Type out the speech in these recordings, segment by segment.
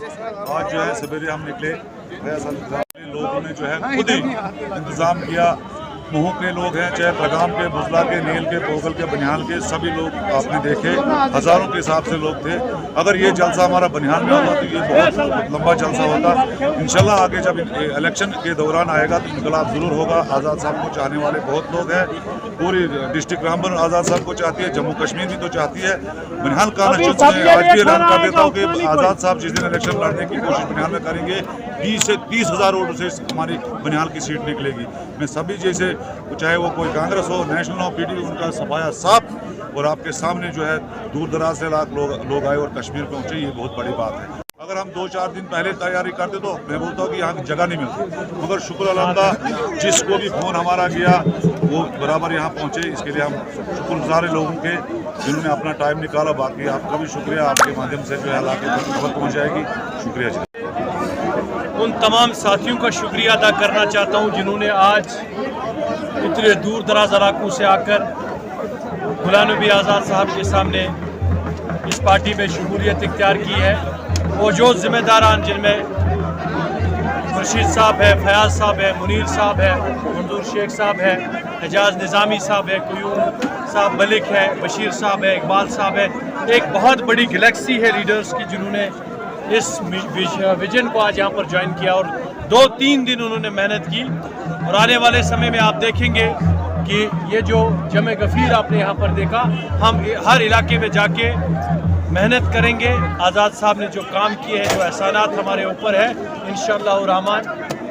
आज जो है सवेरे हम निकले, लोगों ने जो है खुद ही इंतजाम किया। महू के लोग हैं, चाहे प्रगाम के, बुजला के, नील के, पोगल के, बनिहाल के, सभी लोग आपने देखे, हजारों के हिसाब से लोग थे। अगर ये जलसा हमारा बनिहाल में होता तो ये बहुत लंबा जलसा होता। इंशाल्लाह आगे जब इलेक्शन के दौरान आएगा तो इनकलाब जरूर होगा। आज़ाद साहब को चाहने वाले बहुत लोग हैं, पूरी डिस्ट्रिक्ट रामबन आज़ाद साहब को चाहती है, जम्मू कश्मीर भी तो चाहती है। बनिहाल कॉन्स्टिट्यूंसी में आज भी ऐलान कर देता हूँ कि आज़ाद साहब जिस दिन इलेक्शन लड़ने की कोशिश बनिहाल में करेंगे, 20 से 30 हज़ार वोटों से हमारी बनिहाल की सीट निकलेगी। मैं सभी जैसे, चाहे वो कोई कांग्रेस हो, नेशनल हो, पीडीपी, उनका सफाया साफ और आपके सामने जो है दूर दराज से लोग आए और कश्मीर पहुंचे, ये बहुत बड़ी बात है। अगर हम 2-4 दिन पहले तैयारी करते तो मैं बोलता हूँ कि यहाँ की जगह नहीं मिलती, मगर शुक्र अल्हम्दुलिल्लाह जिसको भी फोन हमारा गया वो बराबर यहाँ पहुँचे। इसके लिए हम शुक्रगुजार लोगों के जिन्होंने अपना टाइम निकाला। बाकी आपका भी शुक्रिया, आपके माध्यम से जो है इलाके तक खबर पहुँच जाएगी। शुक्रिया जी। उन तमाम साथियों का शुक्रिया अदा करना चाहता हूँ जिन्होंने आज इतने दूर दराज इलाकों से आकर गुलाम नबी आज़ाद साहब के सामने इस पार्टी में शमूलियत इख्तियार की है। मौजूद जिम्मेदारान जिनमें खुर्शीद साहब है, फयाज साहब है, मुनीर साहब है, मंजूर शेख साहब है, एजाज निज़ामी साहब है, क्यूम साहब मलिक है, बशीर साहब है, इकबाल साहब है। एक बहुत बड़ी गैलेक्सी है लीडर्स की जिन्होंने इस विजन को आज यहाँ पर ज्वाइन किया और 2-3 दिन उन्होंने मेहनत की। और आने वाले समय में आप देखेंगे कि ये जो जमे गफीर आपने यहाँ पर देखा, हम हर इलाके में जाके मेहनत करेंगे। आज़ाद साहब ने जो काम किए हैं, जो एहसानात हमारे ऊपर है, इंशाअल्लाह रहमान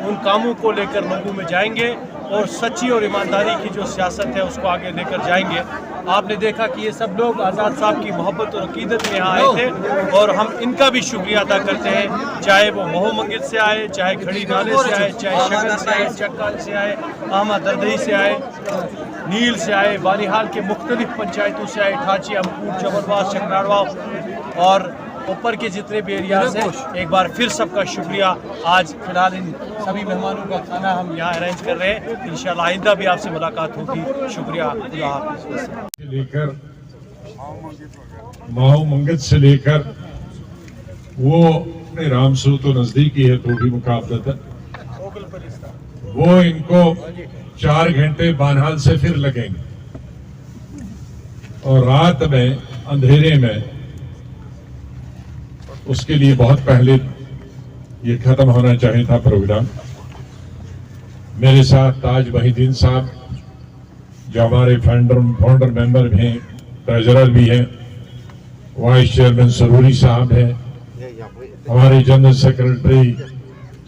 उन कामों को लेकर लोगों में जाएंगे और सच्ची और ईमानदारी की जो सियासत है उसको आगे लेकर जाएंगे। आपने देखा कि ये सब लोग आज़ाद साहब की मोहब्बत और अकीदत में यहाँ आए थे और हम इनका भी शुक्रिया अदा करते हैं, चाहे वो महू मंगिल से आए, चाहे खड़ी नाले से आए, चाहे शगन से आए, चक्का से आए, अहमद दरदई से आए, नील से आए, बानिहाल के मुख्तलिफ पंचायतों से आए, ठाची, अमकूट, जबरवास, चकराड़वा और ऊपर के जितने भी एरियाज हैं। एक बार फिर सबका शुक्रिया। आज फिलहाल इन सभी मेहमानों का खाना हम यहाँ अरेंज कर रहे हैं, इंशाल्लाह आइंदा भी आपसे मुलाकात होगी। शुक्रिया। खुदा हाफिज़। लेकर महू मंगल से लेकर वो अपने रामसू तो नजदीक ही है, तो भी मुकाबलतन वो इनको 4 घंटे बानहाल से फिर लगेंगे और रात में अंधेरे में, उसके लिए बहुत पहले ये खत्म होना चाहिए था प्रोग्राम। मेरे साथ ताज वहीदीन साहब जो हमारे फाउंडर मेंबर भी हैं, ट्रेजरर भी हैं, वाइस चेयरमैन सरूरी साहब हैं, हमारे जनरल सेक्रेटरी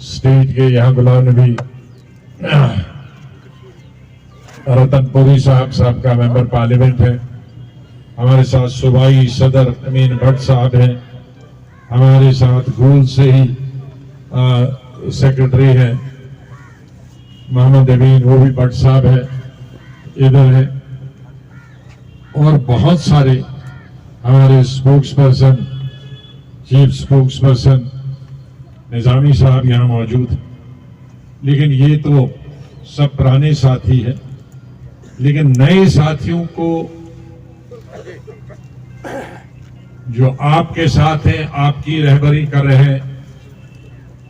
स्टेट के यहाँ गुलाम नबी रतनपुरी साहब का मेंबर पार्लियामेंट है, हमारे साथ सूबाई सदर अमीन भट्ट साहब हैं, हमारे साथ गोल से ही सेक्रेटरी हैं मोहम्मद अमीन, वो भी भट्ट साहब है, इधर है, और बहुत सारे हमारे spokes person, chief spokes person Nizami साहब यहाँ मौजूद हैं। लेकिन ये तो सब पुराने साथी हैं, लेकिन नए साथियों को जो आपके साथ हैं, आपकी रहबरी कर रहे हैं,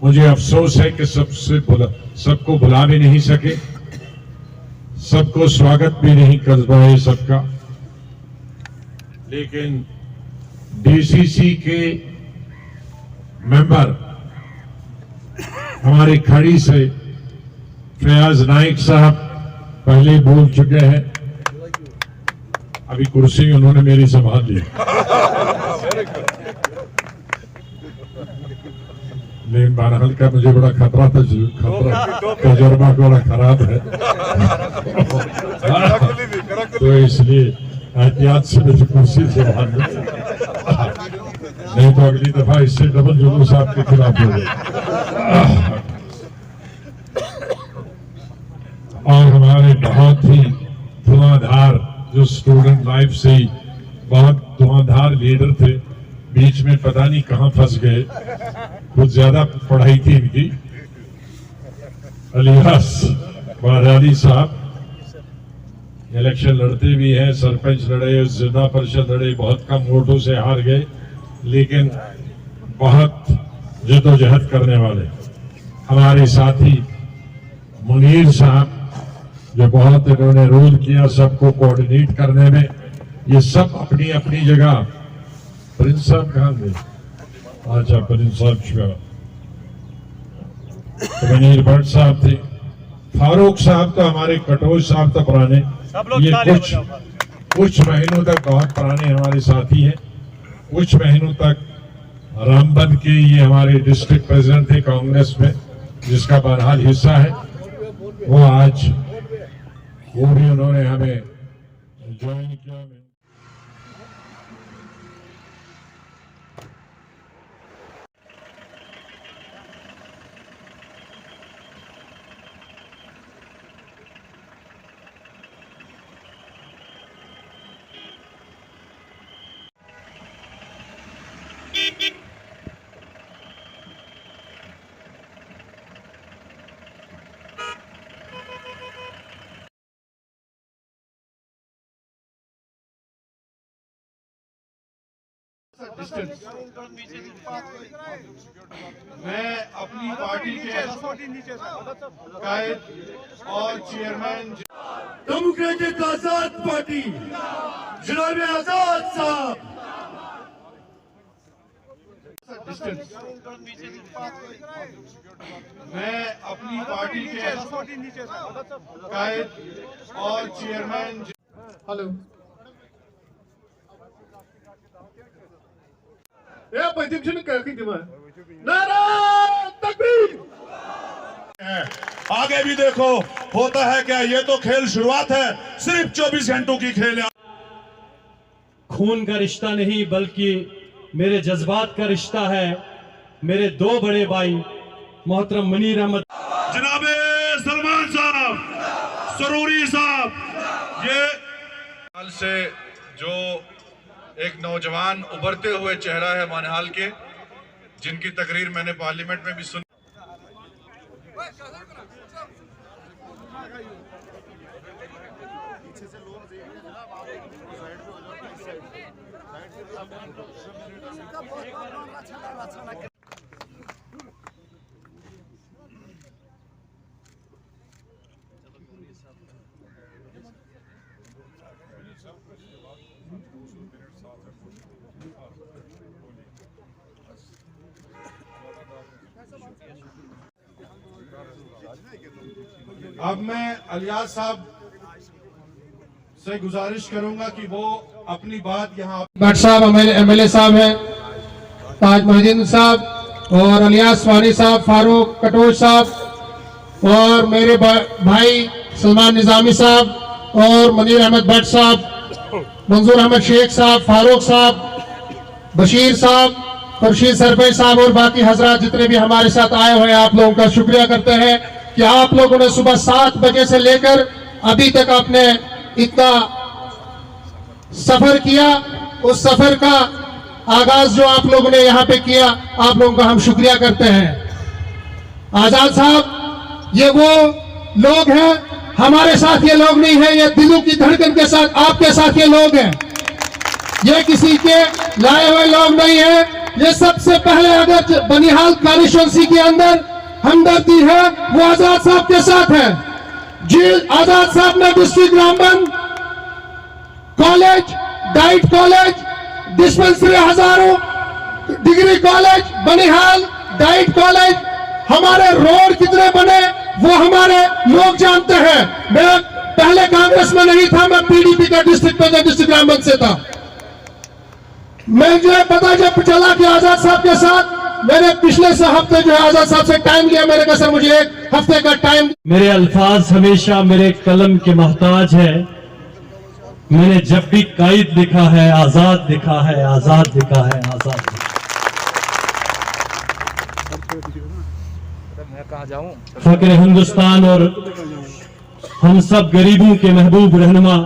मुझे अफसोस है कि सबको बुला भी नहीं सके, सबको स्वागत भी नहीं कर पाए सबका। लेकिन डीसीसी के मेंबर हमारे खड़ी से फयाज नाइक साहब पहले बोल चुके हैं, अभी कुर्सी उन्होंने मेरी संभाल ली, लेकिन बहरहाल का मुझे बड़ा खतरा था, तजुर्बा बड़ा खराब है तो इसलिए एहतियात से मुझे कुर्सी से बाहर नहीं तो अगली दफा इससे डबल जुलूस आपके खिलाफ हो गए। और हमारे बहुत ही धुआंधार जो स्टूडेंट लाइफ से ही बहुत धुआंधार लीडर थे, बीच में पता नहीं कहां फंस गए, कुछ ज्यादा पढ़ाई थी इनकी, अलियास बाराली साहब इलेक्शन लड़ते भी हैं, सरपंच लड़े, जिला परिषद लड़े, बहुत कम वोटों से हार गए, लेकिन बहुत जद्दोजहद करने वाले हमारे साथी मुनीर साहब, जो बहुत इन्होंने रोल किया सबको कोऑर्डिनेट करने में, ये सब अपनी अपनी जगह। प्रिंस साहब कहाँ गए? अच्छा, प्रिंस साहब तो मुनीर भट्ट साहब थे, फारूक साहब तो हमारे, कटोच साहब तो पुराने, ये कुछ महीनों तक बहुत पुराने हमारे साथी हैं। कुछ महीनों तक रामबन के ये हमारे डिस्ट्रिक्ट प्रेसिडेंट थे कांग्रेस में, जिसका बहरहाल हिस्सा है वो आज, वो भी उन्होंने हमें ज्वाइन किया। मैं अपनी पार्टी के कायद और चेयरमैन डेमोक्रेटिक आजाद पार्टी जनाब आजाद साहब, मैं अपनी पार्टी के कायद और चेयरमैन। हेलो आगे भी देखो होता है क्या। ये तो खेल शुरुआत है, सिर्फ 24 घंटों की खेल है। खून का रिश्ता नहीं बल्कि मेरे जज्बात का रिश्ता है। मेरे दो बड़े भाई मोहतरम मुनीर अहमद, जनाबे सलमान साहब, सरूरी साहब, ये हाल से जो एक नौजवान उभरते हुए चेहरा है मानहाल के, जिनकी तकरीर मैंने पार्लियामेंट में भी सुनी। अब मैं अलियास साहब से गुजारिश करूंगा कि वो अपनी बात यहाँ भट्ट साहब एमएलए साहब हैं, ताज मोहिद्दीन साहब और अलियास वानी साहब, फारूक कटोच साहब और मेरे भाई सलमान निजामी साहब और मुनीर अहमद भट्ट साहब, मंजूर अहमद शेख साहब, फारूक साहब, बशीर साहब, खुर्शीद सरपंच साहब और बाकी हजरात जितने भी हमारे साथ आए हुए हैं, आप लोगों का शुक्रिया करते हैं कि आप लोगों ने सुबह 7 बजे से लेकर अभी तक आपने इतना सफर किया। उस सफर का आगाज जो आप लोगों ने यहाँ पे किया, आप लोगों का हम शुक्रिया करते हैं। आजाद साहब, ये वो लोग हैं, हमारे साथ ये लोग नहीं है, ये दिलों की धड़कन के साथ आपके साथ ये लोग हैं। ये किसी के लाए हुए लोग नहीं है। ये सबसे पहले अगर बनिहाल कॉन्स्टिट्यूंसी के अंदर हमदर्दी है वो आजाद साहब के साथ है। जी आजाद साहब ने district Ramban college, DIET college, dispensary हजारों, degree college, Banihal DIET college, हमारे रोड कितने बने वो हमारे लोग जानते हैं। मैं पहले कांग्रेस में नहीं था, मैं पीडीपी का डिस्ट्रिक्ट प्रेसिडेंट डिस्ट्रिक्ट रामबन से था। मुझे पता जब चला कि आजाद साहब के साथ, मैंने पिछले से हफ्ते जो है आजाद साहब से टाइम लिया, मैंने कहा सर मुझे 1 हफ्ते का टाइम। मेरे अल्फाज हमेशा मेरे कलम के मोहताज है। मैंने जब भी कायद लिखा है आजाद लिखा है, आजाद लिखा है, आजाद। फक्र हिंदुस्तान और हम सब गरीबों के महबूब रहनुमा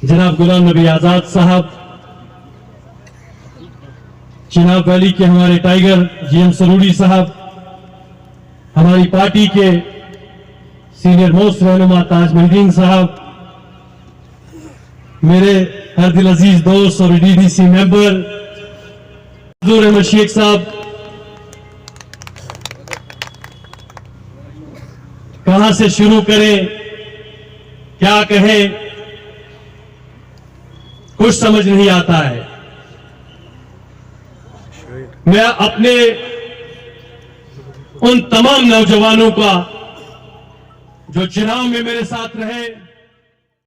जनाब गुलाम नबी आजाद साहब, चिनाब वैली के हमारे टाइगर जीएम सरूरी साहब, हमारी पार्टी के सीनियर मोस्ट रहनुमा ताज मोहिद्दीन साहब, मेरे हर दिल अजीज दोस्त और डीडीसी मेंबर मजदूर अहमद शेख साहब, कहां से शुरू करें, क्या कहें, कुछ समझ नहीं आता है। मैं अपने उन तमाम नौजवानों का जो चुनाव में मेरे साथ रहे,